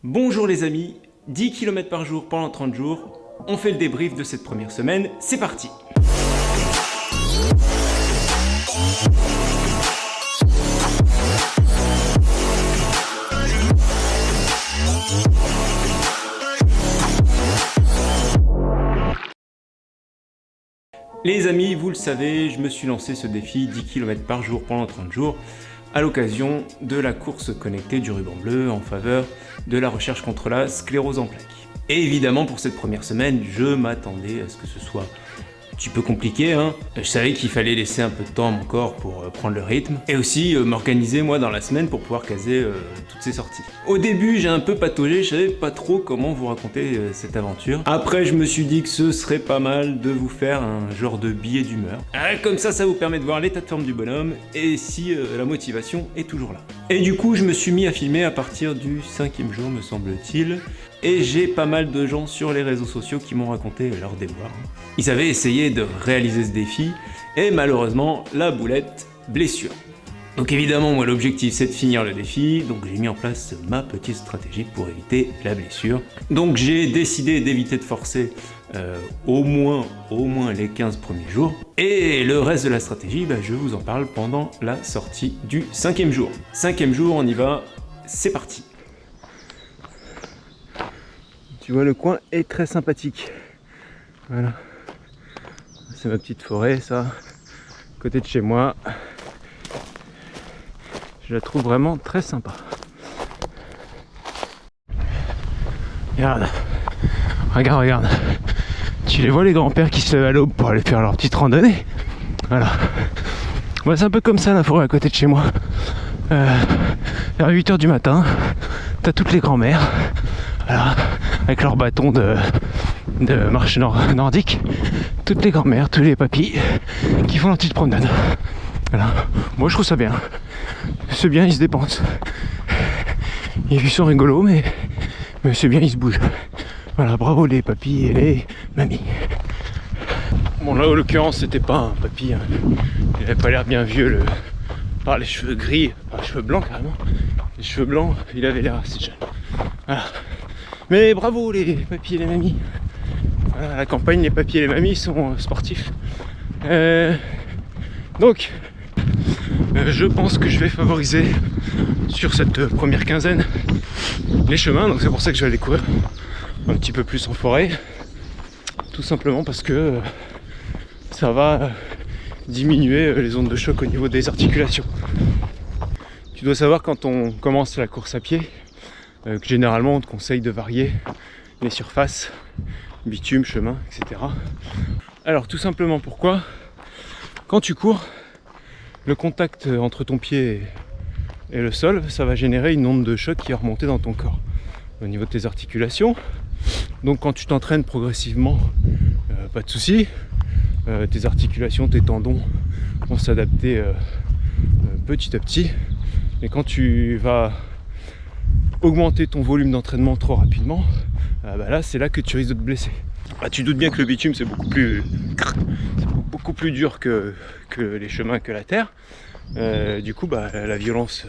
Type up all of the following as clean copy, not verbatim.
Bonjour les amis, 10 km par jour pendant 30 jours, on fait le débrief de cette première semaine, c'est parti! Les amis, vous le savez, je me suis lancé ce défi 10 km par jour pendant 30 jours à l'occasion de la course connectée du ruban bleu en faveur de la recherche contre la sclérose en plaques. Et évidemment, pour cette première semaine, je m'attendais à ce que ce soit un petit peu compliqué, hein. Je savais qu'il fallait laisser un peu de temps à mon corps pour prendre le rythme et aussi m'organiser moi dans la semaine pour pouvoir caser toutes ces sorties. Au début, j'ai un peu pataugé, je savais pas trop comment vous raconter cette aventure. Après, je me suis dit que ce serait pas mal de vous faire un genre de billet d'humeur. Comme ça vous permet de voir l'état de forme du bonhomme et si la motivation est toujours là. Et du coup, je me suis mis à filmer à partir du 5e jour, me semble-t-il. Et j'ai pas mal de gens sur les réseaux sociaux qui m'ont raconté leurs déboires. Ils avaient essayé de réaliser ce défi, et malheureusement, la boulette, blessure. Donc évidemment, moi l'objectif c'est de finir le défi, donc j'ai mis en place ma petite stratégie pour éviter la blessure. Donc j'ai décidé d'éviter de forcer au moins les 15 premiers jours. Et le reste de la stratégie, je vous en parle pendant la sortie du 5e jour. 5e jour, on y va, c'est parti. Tu vois, le coin est très sympathique. Voilà. C'est ma petite forêt, ça. À côté de chez moi. Je la trouve vraiment très sympa. Regarde. Regarde. Tu les vois, les grands-pères qui se lèvent à l'aube pour aller faire leur petite randonnée. Voilà. Ouais, c'est un peu comme ça la forêt à côté de chez moi. Vers 8 h du matin, t'as toutes les grands-mères. Voilà, avec leur bâton de marche nordique, toutes les grand-mères, tous les papis qui font leur petite promenade. Voilà, moi je trouve ça bien. C'est bien, ils se dépensent. Ils sont rigolos, mais c'est bien, ils se bougent. Voilà, bravo les papis et les mamies. Bon là, en l'occurrence, c'était pas un papy, hein. Il avait pas l'air bien vieux, les cheveux gris, les cheveux blancs carrément. Les cheveux blancs, il avait l'air assez jeune. Voilà. Mais bravo les papis et les mamies. Voilà, à la campagne, les papis et les mamies sont sportifs. Donc, je pense que je vais favoriser sur cette première quinzaine les chemins. Donc c'est pour ça que je vais aller courir un petit peu plus en forêt. Tout simplement parce que ça va diminuer les ondes de choc au niveau des articulations. Tu dois savoir, quand on commence la course à pied, que généralement on te conseille de varier les surfaces, bitume, chemin, etc. Alors tout simplement pourquoi, quand tu cours, le contact entre ton pied et le sol, ça va générer une onde de choc qui va remonter dans ton corps, au niveau de tes articulations. Donc quand tu t'entraînes progressivement, pas de souci, tes articulations, tes tendons vont s'adapter petit à petit. Mais quand tu vas augmenter ton volume d'entraînement trop rapidement, là c'est là que tu risques de te blesser. Tu doutes bien que le bitume c'est beaucoup plus dur que les chemins, que la terre. Du coup la violence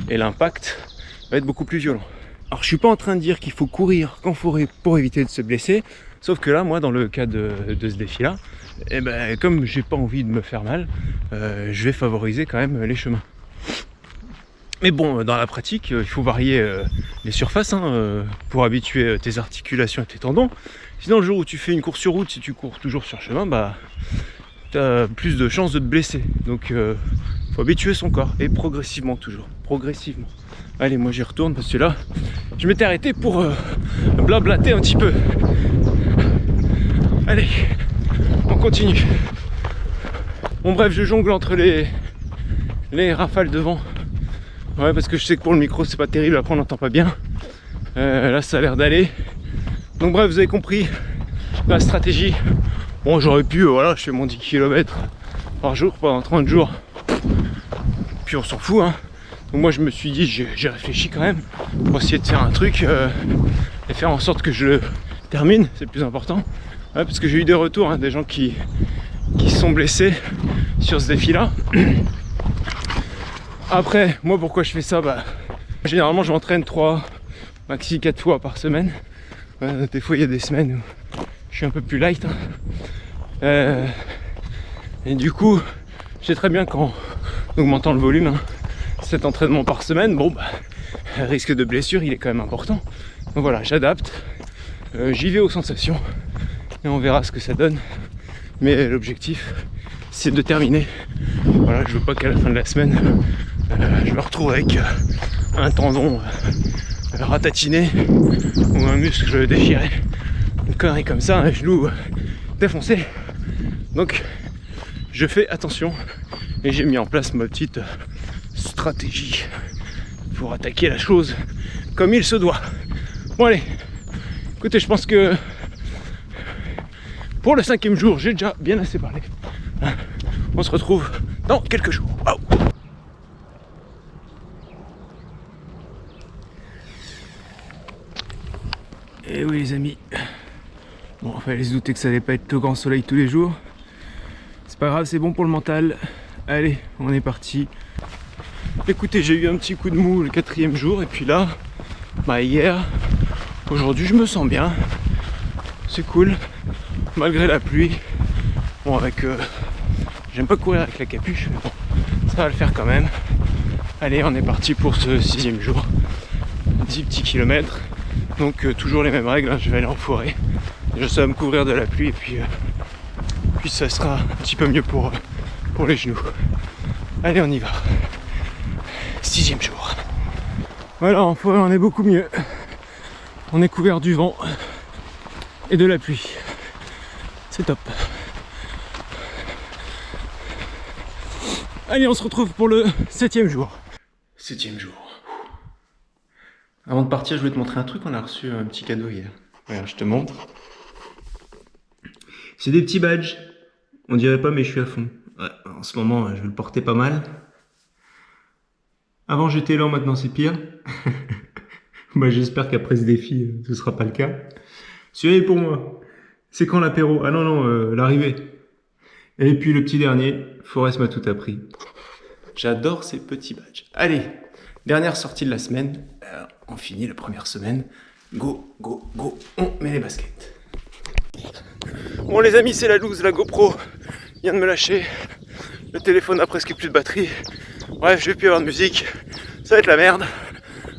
et l'impact va être beaucoup plus violent. Alors je suis pas en train de dire qu'il faut courir qu'en forêt pour éviter de se blesser, sauf que là moi dans le cas de ce défi là, comme j'ai pas envie de me faire mal, je vais favoriser quand même les chemins. Mais bon, dans la pratique, il faut varier les surfaces pour habituer tes articulations et tes tendons. Sinon, le jour où tu fais une course sur route, si tu cours toujours sur chemin, tu as plus de chances de te blesser. Donc, il faut habituer son corps, et progressivement toujours, progressivement. Allez, moi j'y retourne parce que là, je m'étais arrêté pour blablater un petit peu. Allez, on continue. Bon bref, je jongle entre les rafales de vent. Ouais, parce que je sais que pour le micro c'est pas terrible, après on n'entend pas bien. Là ça a l'air d'aller. Donc bref, vous avez compris la stratégie. Bon, j'aurais pu, je fais mon 10 km par jour pendant 30 jours. Puis on s'en fout, hein. Donc moi je me suis dit, j'ai réfléchi quand même pour essayer de faire un truc et faire en sorte que je le termine, c'est le plus important. Ouais, parce que j'ai eu des retours, des gens qui se sont blessés sur ce défi là. Après, moi pourquoi je fais ça, généralement je m'entraîne 3 maxi 4 fois par semaine. Des fois il y a des semaines où je suis un peu plus light. Et du coup, je sais très bien qu'en augmentant le volume, cet entraînement par semaine, bon bah, le risque de blessure il est quand même important. Donc voilà, j'adapte, j'y vais aux sensations et on verra ce que ça donne. Mais l'objectif c'est de terminer. Voilà, je veux pas qu'à la fin de la semaine je me retrouve avec un tendon ratatiné ou un muscle déchiré, une connerie comme ça, un genou défoncé. Donc je fais attention et j'ai mis en place ma petite stratégie pour attaquer la chose comme il se doit. Bon allez, écoutez, je pense que pour le 5e jour j'ai déjà bien assez parlé. On se retrouve dans quelques jours. Wow. Et oui les amis, bon, il fallait se douter que ça allait pas être le grand soleil tous les jours. C'est pas grave, c'est bon pour le mental. Allez, on est parti. Écoutez, j'ai eu un petit coup de mou le 4e jour et puis là, bah hier, aujourd'hui je me sens bien. C'est cool, malgré la pluie. Bon avec, j'aime pas courir avec la capuche, mais bon, ça va le faire quand même. Allez, on est parti pour ce 6e jour. 10 petits kilomètres. Donc toujours les mêmes règles, hein. Je vais aller en forêt. Je sais me couvrir de la pluie et puis ça sera un petit peu mieux pour les genoux. Allez, on y va. 6e jour. Voilà, en forêt on est beaucoup mieux. On est couvert du vent et de la pluie. C'est top. Allez, on se retrouve pour le 7e jour. 7e jour. Avant de partir, je voulais te montrer un truc. On a reçu un petit cadeau hier. Regarde, je te montre. C'est des petits badges. On dirait pas, mais je suis à fond. Ouais, en ce moment, je vais le porter pas mal. Avant, j'étais lent, maintenant c'est pire. Bah, j'espère qu'après ce défi, ce sera pas le cas. Celui-là est pour moi. C'est quand l'apéro? Ah non, non, l'arrivée. Et puis le petit dernier, Forest m'a tout appris. J'adore ces petits badges. Allez, dernière sortie de la semaine. On finit la première semaine. Go, go, go. On met les baskets. Bon les amis, c'est la loose, la GoPro vient de me lâcher. Le téléphone a presque plus de batterie. Bref, je vais plus avoir de musique. Ça va être la merde.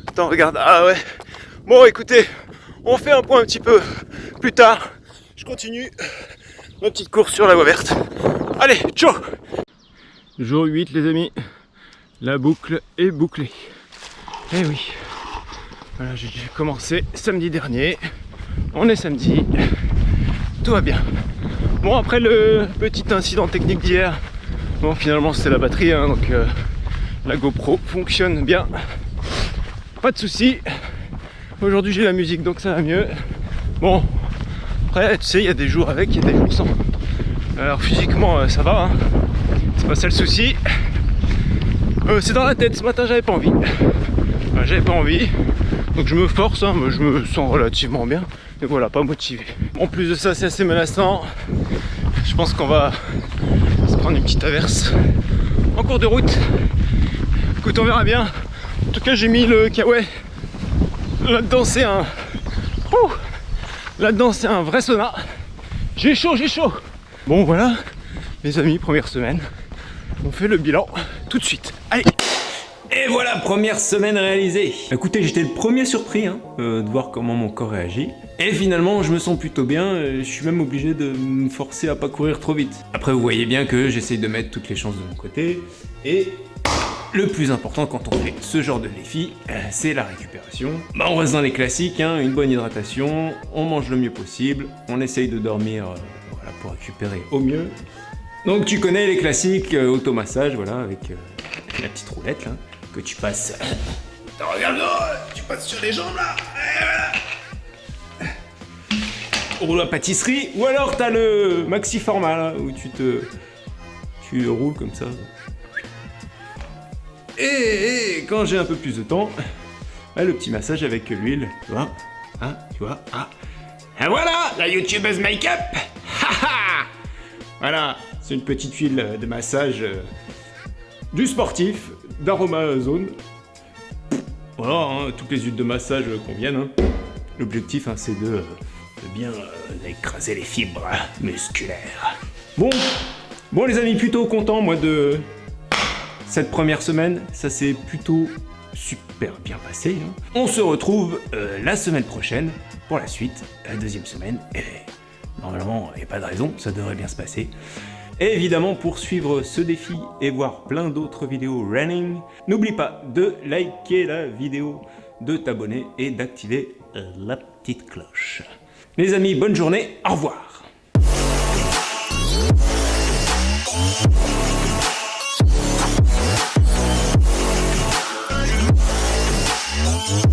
Attends, regarde. Ah ouais. Bon, écoutez, on fait un point un petit peu plus tard. Je continue ma petite course sur la voie verte. Allez, ciao. Jour 8 les amis. La boucle est bouclée. Eh oui. Voilà, j'ai commencé samedi dernier. On est samedi. Tout va bien. Bon, après le petit incident technique d'hier, bon, finalement c'était la batterie, hein, donc la GoPro fonctionne bien. Pas de soucis. Aujourd'hui j'ai la musique, donc ça va mieux. Bon, après, tu sais, il y a des jours avec, il y a des jours sans. Alors physiquement, ça va, hein. C'est pas ça le souci. C'est dans la tête. Ce matin, j'avais pas envie. J'avais pas envie. Donc je me force, hein, mais je me sens relativement bien. Et voilà, pas motivé. En plus de ça, c'est assez menaçant. Je pense qu'on va se prendre une petite averse en cours de route. Écoute, on verra bien. En tout cas, j'ai mis le kawaii. Là-dedans, c'est un... Là-dedans, c'est un vrai sauna. J'ai chaud, j'ai chaud. Bon, voilà, les amis, première semaine. On fait le bilan tout de suite. Allez. Et voilà, première semaine réalisée. Écoutez, j'étais le premier surpris de voir comment mon corps réagit. Et finalement, je me sens plutôt bien. Je suis même obligé de me forcer à pas courir trop vite. Après, vous voyez bien que j'essaye de mettre toutes les chances de mon côté. Et le plus important quand on fait ce genre de défi, c'est la récupération. Bah, on reste dans les classiques, hein, une bonne hydratation, on mange le mieux possible, on essaye de dormir voilà, pour récupérer au mieux. Donc tu connais les classiques, automassage, voilà, avec la petite roulette là, que tu passes. Regarde, tu passes sur les jambes là. Et voilà. Ou la pâtisserie, ou alors t'as le maxi format là, où tu roules comme ça. Et quand j'ai un peu plus de temps, le petit massage avec l'huile, tu vois, hein, tu vois, ah. Et voilà, la youtubeuse make-up. Voilà, c'est une petite huile de massage du sportif, d'Aroma Zone. Voilà, hein, toutes les huiles de massage conviennent. Hein. L'objectif, hein, c'est de bien écraser les fibres musculaires. Bon les amis, plutôt content moi de cette première semaine. Ça s'est plutôt super bien passé. Hein. On se retrouve la semaine prochaine pour la suite, la deuxième semaine. Et normalement, il n'y a pas de raison, ça devrait bien se passer. Et évidemment, pour suivre ce défi et voir plein d'autres vidéos running, n'oublie pas de liker la vidéo, de t'abonner et d'activer la petite cloche. Les amis, bonne journée, au revoir.